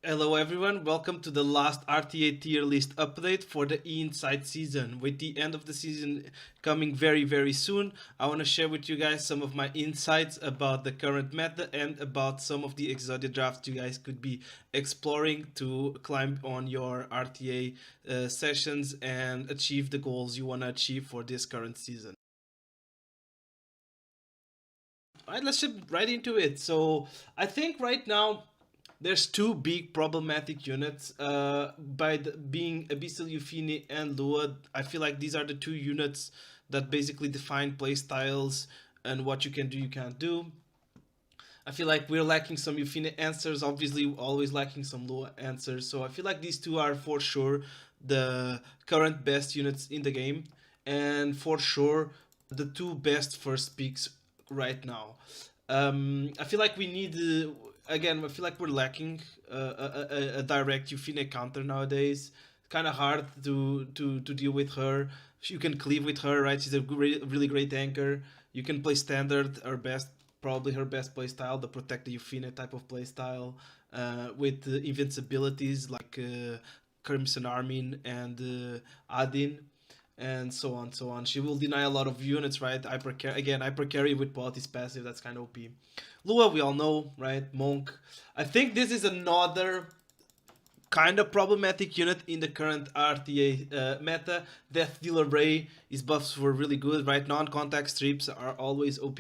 Hello everyone, welcome to the last RTA tier list update for the inside season. With the end of the season coming very soon, I want to share with you guys some of my insights about the current meta and about some of the Exodia drafts you guys could be exploring to climb on your RTA sessions and achieve the goals you want to achieve for this current season. Alright, let's jump right into it. So I think right now there's two big problematic units. Being Abyssal Euphini and Lua, I feel like these are the two units that basically define playstyles and what you can do, you can't do. I feel like we're lacking some Euphini answers, obviously always lacking some Lua answers. So I feel like these two are for sure the current best units in the game, and for sure the two best first picks right now. I feel like we need again. I feel like we're lacking a direct Euphine counter nowadays. Kind of hard to deal with her. You can cleave with her, right? She's a really great anchor. You can play standard, her best, probably her best playstyle, the protect the Euphine type of playstyle, with invincibilities like Crimson Armin and Adin and so on, so on. She will deny a lot of units, right? Hyper carry with Politi's passive, that's kind of OP. Lua, we all know, right? Monk. I think this is another kind of problematic unit in the current RTA meta. Death Dealer Ray, his buffs were really good, right? Non-contact strips are always OP.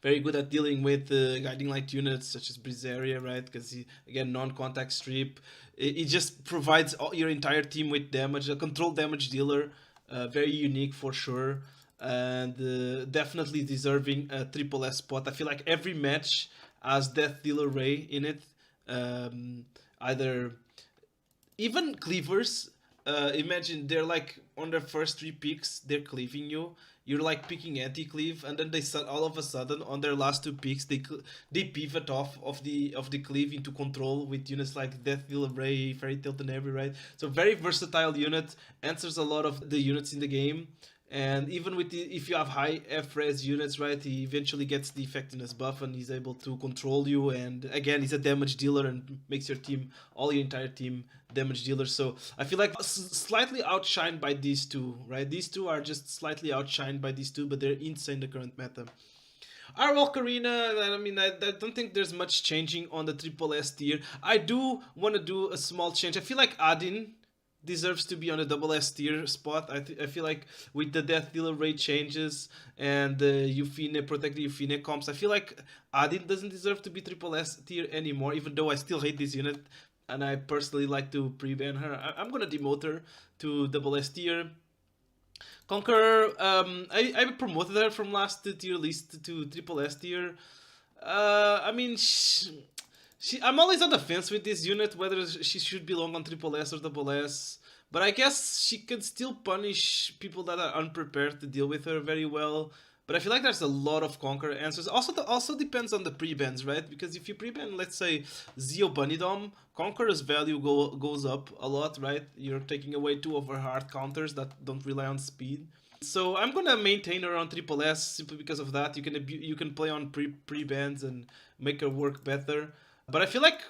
Very good at dealing with guiding light units such as Brizaria, right? Because he, again, non-contact strip. It just provides your entire team with damage. A control damage dealer, very unique for sure, and definitely deserving a triple S spot. I feel like every match has Death Dealer Ray in it. Either even cleavers, imagine they're like on their first three picks they're cleaving you, you're like picking anti-cleave, and then all of a sudden on their last two picks they pivot off of the cleave into control with units like Death Deal Ray, Fairy Tilt, and every, right? So very versatile unit, answers a lot of the units in the game. And even with if you have high F-res units, right, he eventually gets the effectiveness buff and he's able to control you. And again, he's a damage dealer and makes your team, all your entire team, damage dealers. So I feel like slightly outshined by these two, right? These two are just slightly outshined by these two, but they're insane the current meta. Our Ocarina, I mean, I don't think there's much changing on the triple S tier. I do want to do a small change. I feel like Adin deserves to be on a double S tier spot. I feel like with the Death Dealer rate changes and the Euphine, Protect the Euphine comps, I feel like Adin doesn't deserve to be triple S tier anymore, even though I still hate this unit and I personally like to pre-ban her. I'm gonna demote her to double S tier. Conqueror, I promoted her from last tier list to triple S tier. I mean, I'm always on the fence with this unit whether she should belong on triple S or double S. But I guess she can still punish people that are unprepared to deal with her very well. But I feel like there's a lot of Conqueror answers. Also depends on the pre-bans, right? Because if you pre-ban, let's say, Zeo Bunnydom, Conqueror's value goes up a lot, right? You're taking away two of her hard counters that don't rely on speed. So I'm gonna maintain her on triple S simply because of that. You can play on pre-bans and make her work better. But I feel like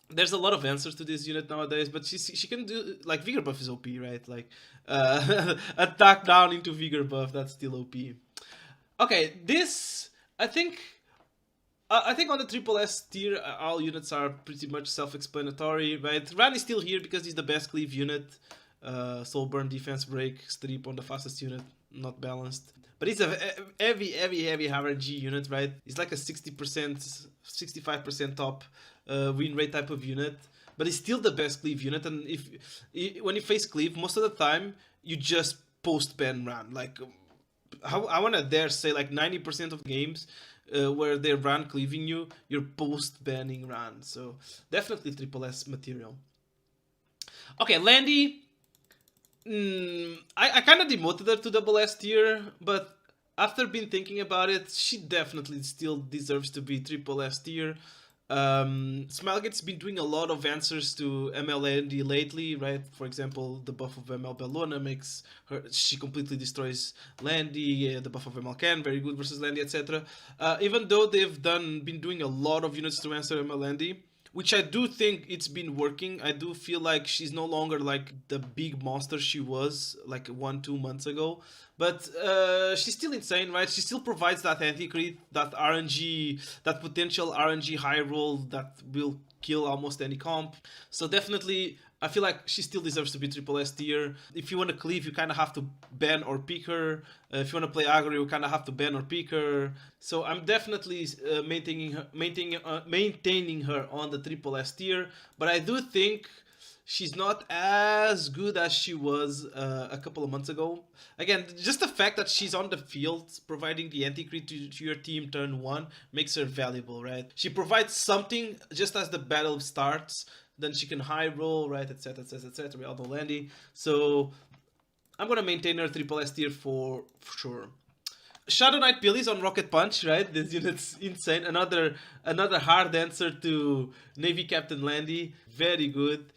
there's a lot of answers to this unit nowadays, but she can do, like, Vigor buff is OP, right? Like attack down into Vigor buff, that's still OP. Okay, this I think on the triple S tier, all units are pretty much self-explanatory, right? Ran is still here because he's the best cleave unit. Soul burn, defense break, strip on the fastest unit, not balanced. But it's a heavy RNG unit, right? It's like a 60%, 65% top win rate type of unit. But it's still the best cleave unit, and when you face cleave, most of the time you just post ban Ran. Like, I wanna dare say like 90% of games where they Ran cleaving you, you're post banning Ran. So definitely triple S material. Okay, Landy. I kind of demoted her to double S tier, but after been thinking about it, she definitely still deserves to be triple S tier. Smilegate's been doing a lot of answers to ML Andy lately, right? For example, the buff of ML Bellona makes her, she completely destroys Landy. The buff of ML Ken, very good versus Landy, etc. Even though they've been doing a lot of units to answer ML Landy, which I do think it's been working. I do feel like she's no longer like the big monster she was like 1-2 months ago, but she's still insane, right? She still provides that anti-crit, that RNG, that potential RNG high roll that will kill almost any comp. So definitely, I feel like she still deserves to be triple S tier. If you want to cleave, you kind of have to ban or pick her. If you want to play aggro, you kind of have to ban or pick her. So I'm definitely maintaining her on the triple S tier. But I do think she's not as good as she was a couple of months ago. Again, just the fact that she's on the field providing the anti-crit to your team turn 1 makes her valuable, right? She provides something just as the battle starts, then she can high roll, right, etc, etc, etc, we all know Landy. So I'm gonna maintain her triple S tier for sure. Shadow Knight Pillies on Rocket Punch, right? This unit's insane. Another hard answer to Navy Captain Landy. Very good.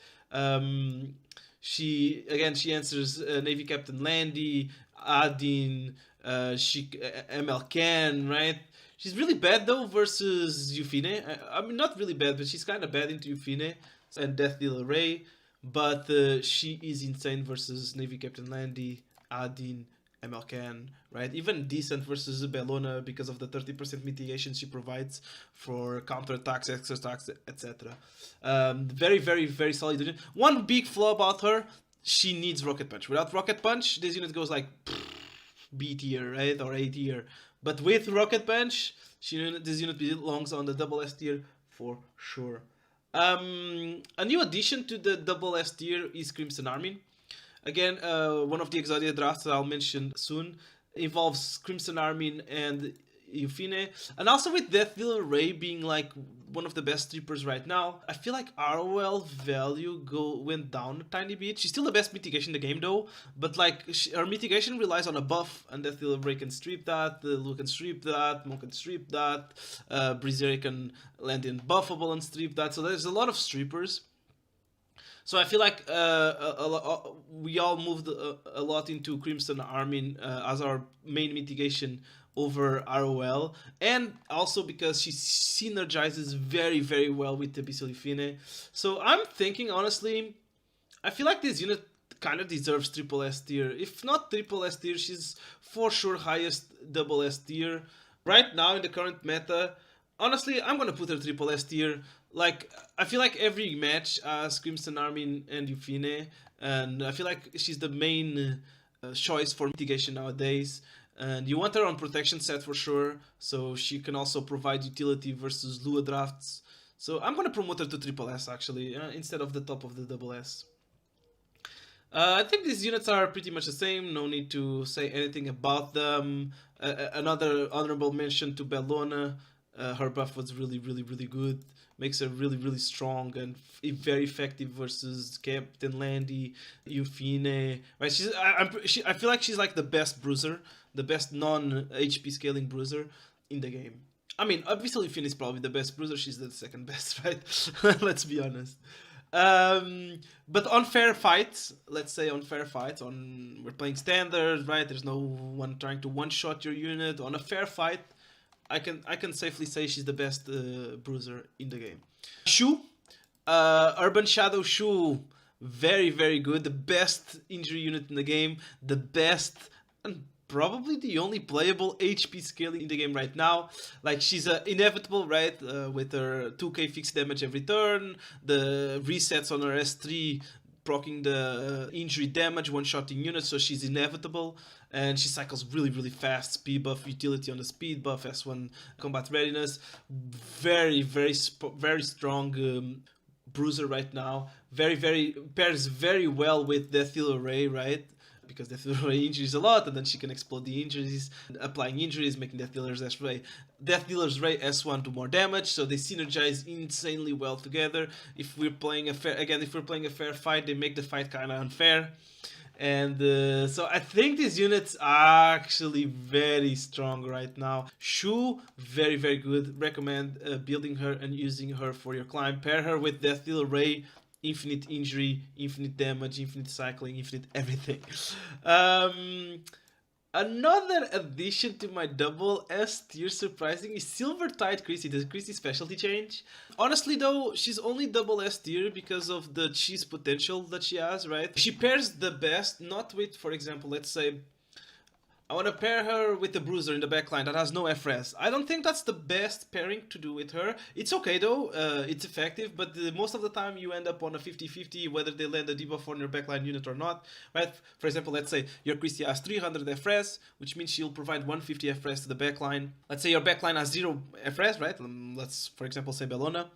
She answers Navy Captain Landy, Adin, ML Can, right? She's really bad though versus Yufine. I mean, not really bad, but she's kind of bad into Yufine and Death Dealer Ray. But she is insane versus Navy Captain Landy, Adin, ML Can, right? Even decent versus Bellona because of the 30% mitigation she provides for counterattacks, extra attacks, etc. Very, very, very solid unit. One big flaw about her, she needs Rocket Punch. Without Rocket Punch, this unit goes like B tier, right? Or A tier. But with Rocket Punch, this unit belongs on the double S tier for sure. A new addition to the double S tier is Crimson Armin. Again, one of the Exodia drafts that I'll mention soon involves Crimson Armin and Yufine, and also with Death Dealer Ray being like one of the best strippers right now. I feel like ROL value went down a tiny bit. She's still the best mitigation in the game though, but like her mitigation relies on a buff, and Death Dealer Ray can strip that, Lu can strip that, Monk can strip that, Bruiser can land in buffable and strip that. So there's a lot of strippers. So I feel like we all moved a lot into Crimson Armin as our main mitigation over ROL, and also because she synergizes very, very well with the Bisolifine. So I'm thinking, honestly, I feel like this unit kind of deserves triple S tier. If not triple S tier, she's for sure highest double S tier. Right now in the current meta, honestly, I'm gonna put her triple S tier. Like, I feel like every match has Crimson Armin and Yufine, and I feel like she's the main choice for mitigation nowadays. And you want her on protection set for sure, so she can also provide utility versus Lua drafts. So I'm gonna promote her to triple S actually, instead of the top of the double S. I think these units are pretty much the same, no need to say anything about them. Another honorable mention to Bellona. Her buff was really, really, really good. Makes her really, really strong and very effective versus Captain Landy, Yufine. Right? I feel like she's like the best bruiser, the best non-HP scaling bruiser in the game. I mean, obviously Yufine is probably the best bruiser. She's the second best, right? Let's be honest. But on fair fights, let's say on fair fights, we're playing standard, right? There's no one trying to one-shot your unit. On a fair fight, I can safely say she's the best bruiser in the game. Shu, Urban Shadow Shu, very, very good. The best injury unit in the game. The best and probably the only playable HP scaling in the game right now. Like, she's inevitable, right? With her 2k fixed damage every turn, the resets on her S3 proccing the injury damage, one-shotting units, so she's inevitable. And she cycles really, really fast. Speed buff, utility on the speed buff, S1 combat readiness. Very, very, very strong bruiser right now. Very, very pairs very well with Death Dealer Ray, right? Because Death Dealer Ray injures a lot, and then she can explode the injuries, applying injuries, making Death Dealer's Ray S1 do more damage. So they synergize insanely well together. If we're playing a fair fight, they make the fight kind of unfair. And so I think these units are actually very strong right now. Shu, very, very good. Recommend building her and using her for your climb. Pair her with Death Dealer Ray, infinite injury, infinite damage, infinite cycling, infinite everything. Another addition to my double S tier, surprising, is Silver Tide Chrissy, the Chrissy specialty change. Honestly though, she's only double S tier because of the cheese potential that she has, right? She pairs the best, not with, for example, let's say I want to pair her with the bruiser in the backline that has no FRS. I don't think that's the best pairing to do with her. It's okay though, it's effective, but most of the time you end up on a 50-50 whether they land a debuff on your backline unit or not, right? For example, let's say your Christie has 300 FRS, which means she'll provide 150 FRS to the backline. Let's say your backline has 0 FRS, right? Let's, for example, say Bellona.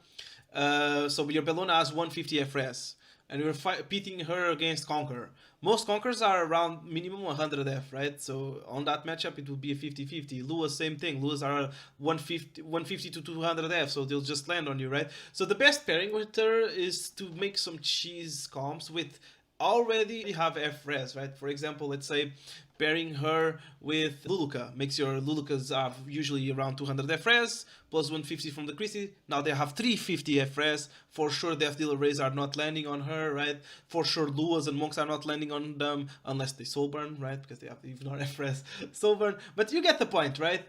So your Bellona has 150 FRS, and we're pitting her against Conqueror. Most Conquerors are around minimum 100 F, right? So on that matchup, it would be a 50-50. Lua, same thing. Lua's are 150 to 200 F, so they'll just land on you, right? So the best pairing with her is to make some cheese comps with already have FRS, right? For example, let's say pairing her with Luluka makes your Lulukas have usually around 200 FRS plus 150 from the Christie. Now they have 350 FRS. For sure, Death Dealer Rays are not landing on her, right? For sure, Luas and Monks are not landing on them unless they Soulburn, right? Because they have even more FRS Soulburn. But you get the point, right?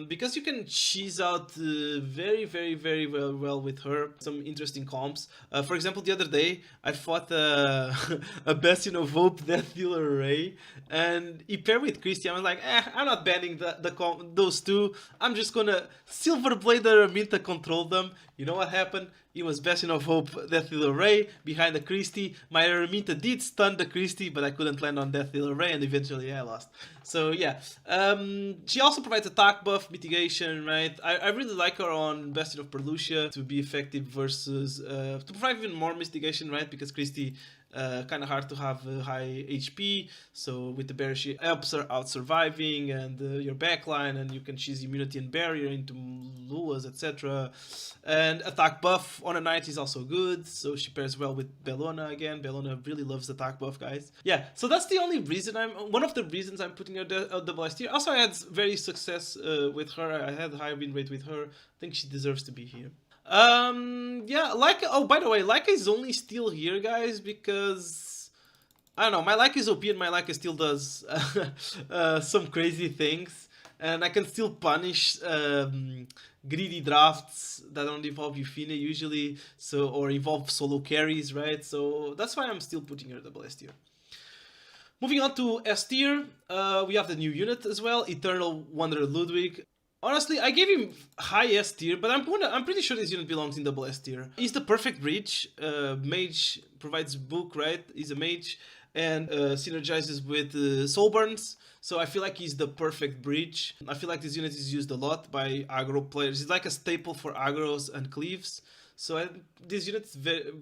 Because you can cheese out very well with her. Some interesting comps. For example, the other day I fought a Bastion of Hope Death Dealer Ray, and he paired with Christie. I was like, I'm not banning those two. I'm just gonna Silver Blade Araminta control them. You know what happened? It was Bastion of Hope Death Dealer Ray behind the Christie. My Araminta did stun the Christie, but I couldn't land on Death Dealer Ray, and eventually I lost. So yeah, she also provides attack buff, mitigation, right? I really like her on Bastion of Perlucia to be effective versus to provide even more mitigation, right? Because Christie kind of hard to have high HP, so with the barrier she helps her out surviving, and your backline, and you can choose immunity and barrier into Luas, etc. And attack buff on a knight is also good, so she pairs well with Bellona again. Bellona really loves attack buff, guys. Yeah, so that's the only reason one of the reasons I'm putting her double S tier. Also, I had very success with her. I had high win rate with her. I think she deserves to be here. Yeah, Leica, oh, by the way, Leica is only still here, guys, because I don't know, my Leica is OP and my Leica still does some crazy things, and I can still punish greedy drafts that don't involve Euphine usually, so, or involve solo carries, right? So that's why I'm still putting her double S tier. Moving on to S tier, we have the new unit as well, Eternal Wanderer Ludwig. Honestly, I gave him high S tier, but I'm pretty sure this unit belongs in double S tier. He's the perfect bridge. Mage provides book, right? He's a mage and synergizes with Soulburns. So I feel like he's the perfect bridge. I feel like this unit is used a lot by aggro players. It's like a staple for aggros and cleaves. So this unit is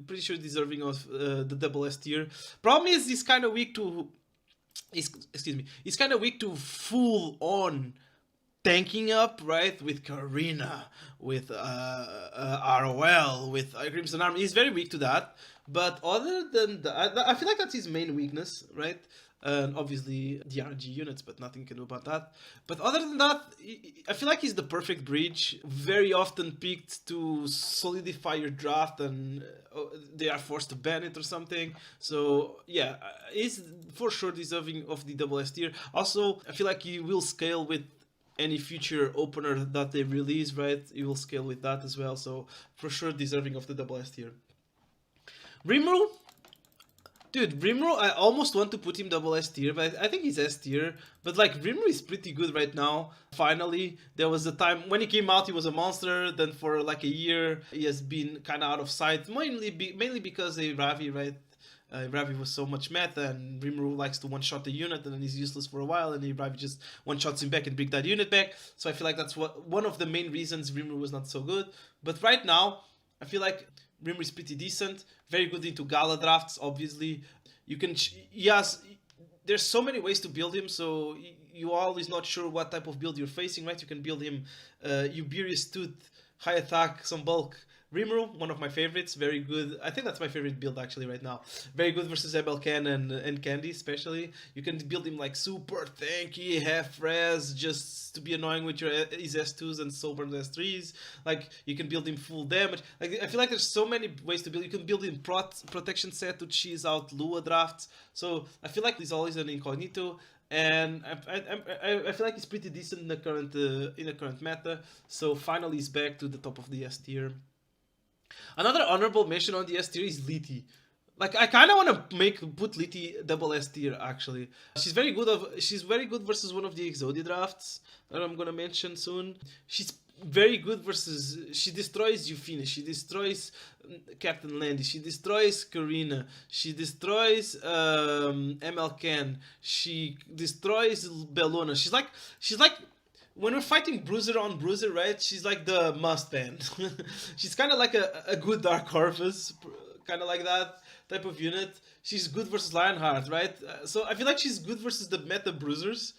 pretty sure deserving of the double S tier. Problem is he's kind of weak to... He's kind of weak to full on tanking up, right, with Karina, with ROL, with Crimson Army. He's very weak to that, but other than that, I feel like that's his main weakness, right? And obviously the RNG units, but nothing can do about that. But other than that, I feel like he's the perfect bridge, very often picked to solidify your draft, and they are forced to ban it or something. So yeah, he's for sure deserving of the double S tier. Also, I feel like he will scale with any future opener that they release, right? You will scale with that as well, so for sure deserving of the double S tier. Rimuru? Dude, Rimuru, I almost want to put him double S tier, but I think he's S tier. But like, Rimuru is pretty good right now. Finally, there was a time when he came out, he was a monster. Then for like a year, he has been kind of out of sight, mainly because of Ravi, right? Ravi was so much meta, and Rimuru likes to one-shot the unit, and then he's useless for a while, and Ravi just one-shots him back and bring that unit back. So I feel like that's one of the main reasons Rimuru was not so good. But right now, I feel like Rimuru is pretty decent, very good into Gala drafts, obviously. You can, there's so many ways to build him, so you're always not sure what type of build you're facing, right? You can build him Uberius Tooth, high attack, some bulk, Rimuru, one of my favorites, very good. I think that's my favorite build actually right now. Very good versus Ebelcan and Candy especially. You can build him like super tanky, half res, just to be annoying with your his S2s and Soulburn S3s. Like, you can build him full damage. Like, I feel like there's so many ways to build. You can build him protection set to cheese out Lua drafts. So I feel like he's always an incognito. and I feel like he's pretty decent in the current meta. So finally, he's back to the top of the S tier. Another honorable mention on the S tier is Liti. Like I kind of want to put Liti double S tier actually. She's very good versus one of the Exodia drafts that I'm gonna mention soon. She's very good versus she destroys Euphine, she destroys Captain Landy, she destroys Karina, she destroys ML she destroys Bellona. She's like when we're fighting bruiser on bruiser, right? She's like the must ban. She's kind of like a good Dark Harvest, kind of like that type of unit. She's good versus Lionheart, right? So I feel like she's good versus the meta bruisers.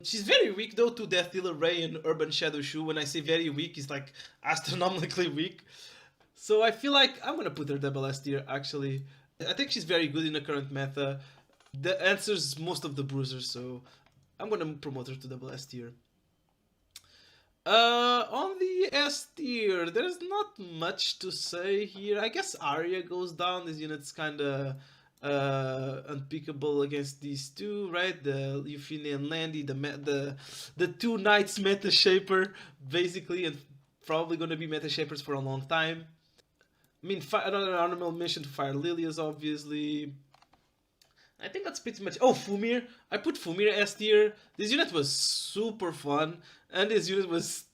She's very weak though to Death Dealer Ray and Urban Shadow Shoe. When I say very weak, it's like astronomically weak. So I feel like I'm gonna put her double S tier actually. I think she's very good in the current meta. That answers most of the bruisers, so I'm gonna promote her to double S tier. On the S tier, there's not much to say here. I guess Arya goes down. This unit's kind of unpickable against these two, right? The Euphine and Landy, the two knights meta shaper, basically, and probably gonna be meta shapers for a long time. I mean, another honorable mention to Fire Lilias, obviously. I think that's pretty much. Oh, Fumir. I put Fumir S tier. This unit was super fun, and this unit was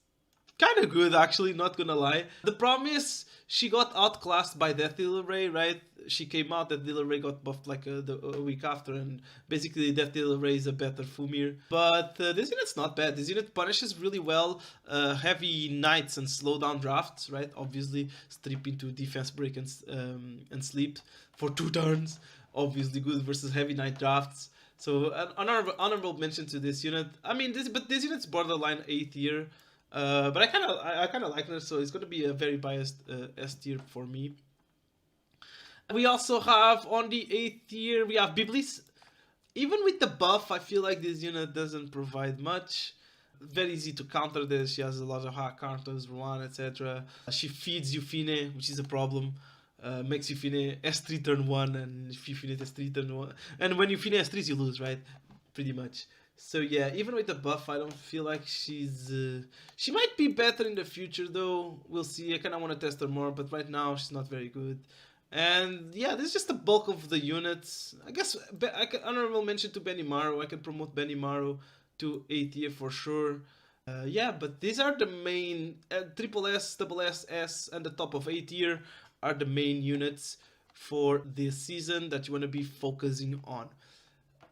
kind of good, actually, not gonna lie. The problem is, she got outclassed by Death Dealer Ray, right? She came out, that Dealer Ray got buffed like a week after, and basically Death Dealer Ray is a better Fumir. But this unit's not bad. This unit punishes really well heavy knights and slow down drafts, right? Obviously, strip into defense break and sleep for 2 turns. Obviously good versus heavy knight drafts. So an honorable mention to this unit. I mean, this unit's borderline A tier. But I kind of like her, so it's gonna be a very biased S tier for me. We also have on the A tier we have Biblis. Even with the buff, I feel like this unit doesn't provide much. Very easy to counter this. She has a lot of hard counters, Rouen, etc. She feeds Euphine, which is a problem. Makes Euphine S3 turn 1, and if Euphine S3 turn 1, and when Euphine S3s you lose, right? Pretty much. So yeah, even with the buff, I don't feel like she's... she might be better in the future though, we'll see. I kind of want to test her more, but right now she's not very good. And yeah, this is just the bulk of the units. I guess I can honorable mention to Benimaru. I can promote Benimaru to A tier for sure. Yeah, but these are the main triple S, double S, S, and the top of A tier are the main units for this season that you want to be focusing on.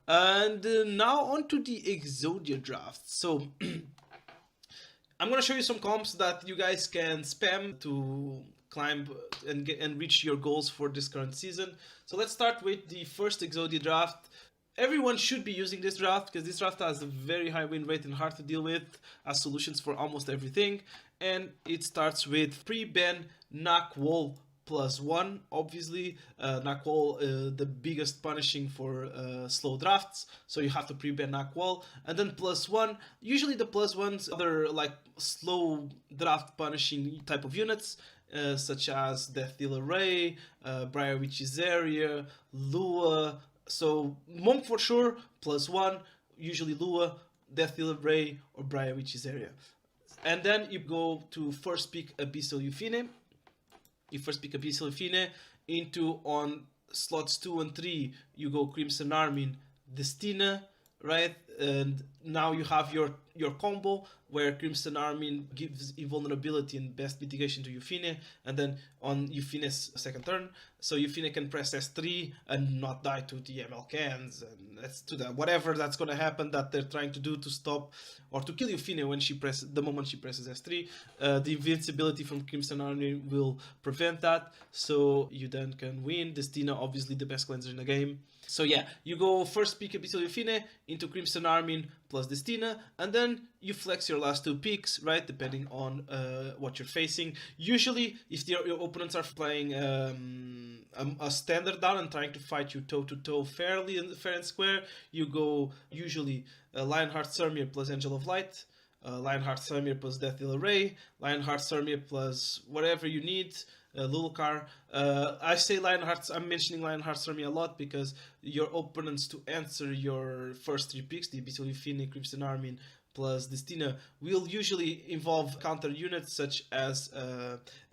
And now on to the Exodia draft. So I'm gonna show you some comps that you guys can spam to climb and reach your goals for this current season. So let's start with the first Exodia draft. Everyone should be using this draft because this draft has a very high win rate and hard to deal with, has solutions for almost everything. And it starts with pre-ban Knockwall +1, obviously. Knockwall, the biggest punishing for slow drafts, so you have to pre-ban Knockwall. And then +1, usually the +1s are like slow draft punishing type of units, such as Death Dealer Ray, Briar Witch's Area, Lua. So Monk for sure, +1, usually Lua, Death Dealer Ray, or Briar Witch's Area. And then you go to first pick Abyssal Euphine. You first pick Abyssal Euphine. Into on slots 2 and 3, you go Crimson Armin, Destina, right? And now you have your combo where Crimson Armin gives invulnerability and best mitigation to Euphine, and then on Euphine's second turn, so Euphine can press S3 and not die to the ML cans, and that's to the whatever that's gonna happen that they're trying to do to stop or to kill Euphine when the moment she presses S3. The invincibility from Crimson Armin will prevent that, so you then can win. Destina, obviously the best cleanser in the game. So yeah, you go first pick Abyssal Euphine into Crimson Armin plus Destina, and then you flex your last 2 picks, right, depending on what you're facing. Usually, if your opponents are playing a standard down and trying to fight you toe-to-toe fair and square, you go usually Lionheart Sermir plus Angel of Light, Lionheart Sermir plus Death Dealer Ray, Lionheart Sermir plus whatever you need, Lulukar. I say Lionheart's. I'm mentioning Lionheart's army a lot because your opponents to answer your first three picks, the Abyssal Euphine, Crimson Army, plus Destina, will usually involve counter units such as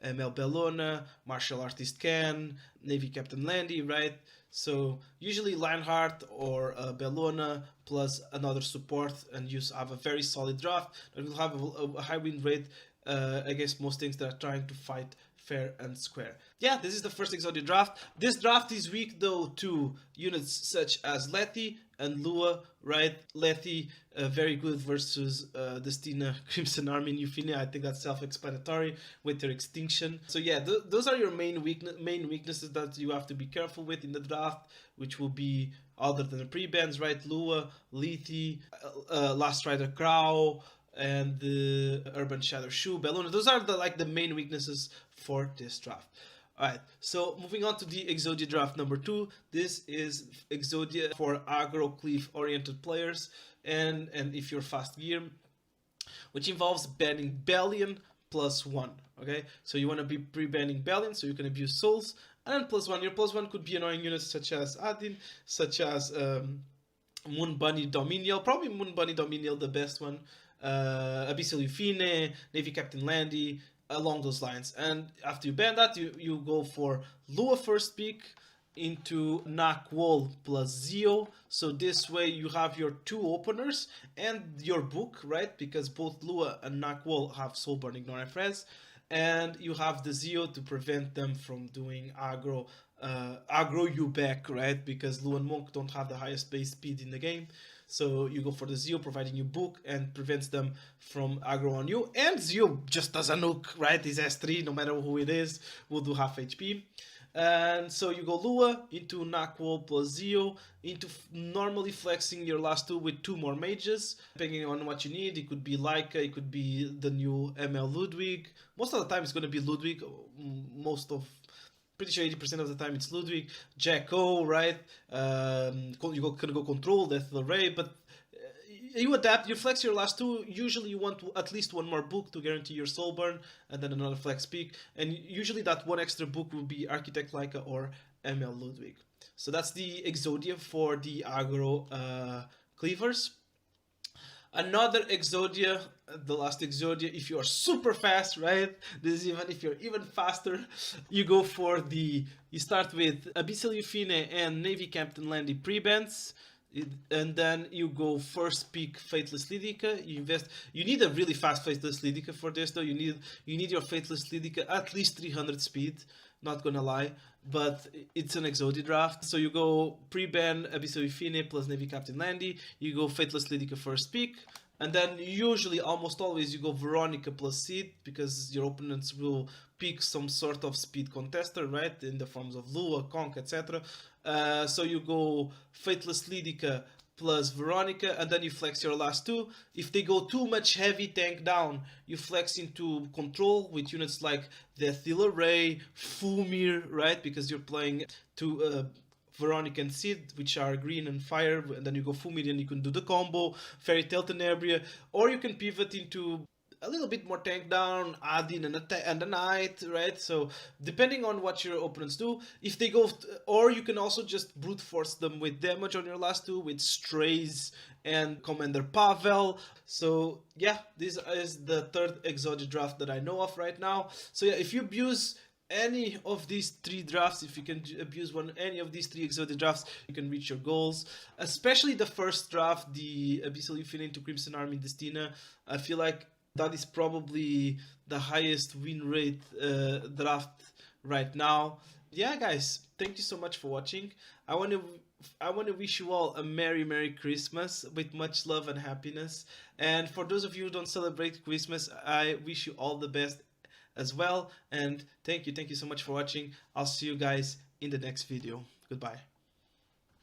ML Bellona, Martial Artist Ken, Navy Captain Landy, right? So usually Lionheart or Bellona plus another support, and you have a very solid draft that will have a high win rate against most things that are trying to fight fair and square. Yeah, this is the first Exodia draft. This draft is weak though to units such as Letty and Lua, right? Letty, very good versus Destina, Crimson Army, and Euphenia. I think that's self-explanatory with their extinction. So yeah, those are your main weaknesses that you have to be careful with in the draft, which will be other than the pre-bans, right? Lua, Letty, Last Rider Crow, and the Urban Shadow Shoe, Bellona. Those are the main weaknesses for this draft. Alright, so moving on to the Exodia draft number 2. This is Exodia for aggro cleave oriented players, and if you're fast gear, which involves banning Bellion +1. Okay, so you want to be pre-banning Bellion so you can abuse souls, and +1. Your +1 could be annoying units such as Adin, such as Moon Bunny Dominial, probably Moon Bunny Dominial the best one, Abyssal Euphine, Navy Captain Landy, along those lines. And after you ban that, you go for Lua first pick into Nakwol plus Zio. So this way you have your two openers and your book, right? Because both Lua and Nakwol have Soul Burn Ignore and Friends. And you have the Zio to prevent them from doing aggro you back, right? Because Lua and Monk don't have the highest base speed in the game. So you go for the Zio, providing you book and prevents them from aggro on you. And Zio just does a nuke, right? His S3, no matter who it is, will do half HP. And so you go Lua into Nakwol plus Zio, into normally flexing your last two with two more mages, depending on what you need. It could be Leica, it could be the new ML Ludwig. Most of the time it's going to be Ludwig, pretty sure 80% of the time it's Ludwig, Jacko, right? You can go Control, Death of the Ray, but you adapt, you flex your last two. Usually you want at least one more book to guarantee your soul burn, and then another flex peak. And usually that one extra book will be Architect Leica or ML Ludwig. So that's the Exodia for the aggro cleavers. Another Exodia, the last Exodia, if you are super fast, right? This is even if you're even faster, you go for you start with Abyssal Euphine and Navy Captain Landy pre-bans. And then you go first pick Faithless Lydica. You need a really fast Faithless Lydica for this though. You need your Faithless Lydica at least 300 speed, not gonna lie, but it's an Exodia draft. So you go pre-ban Abyssal Euphine plus Navy Captain Landy, you go Faithless Lydica first pick, and then usually, almost always, you go Veronica plus Seed, because your opponents will pick some sort of speed contester, right, in the forms of Lua, Conk, etc. So you go Faithless Lydica plus Veronica, and then you flex your last two. If they go too much heavy tank down, you flex into Control with units like the Athila Ray, Fulmir, right, because you're playing two Veronica and Sid, which are green and fire, and then you go Fulmir and you can do the combo, Fairy Tale Tenebria, or you can pivot into a little bit more tank down, Adin and a Knight, right? So depending on what your opponents do, if they go, or you can also just brute force them with damage on your last two with Strays and Commander Pavel. So yeah, this is the third Exodia draft that I know of right now. So yeah, if you abuse any of these three drafts, if you can abuse any of these three Exodia drafts, you can reach your goals. Especially the first draft, the Abyssal Euphine into Crimson Army Destina. I feel like that is probably the highest win rate draft right now. Yeah, guys, thank you so much for watching. I want to wish you all a Merry Christmas with much love and happiness. And for those of you who don't celebrate Christmas, I wish you all the best as well. And thank you so much for watching. I'll see you guys in the next video. Goodbye.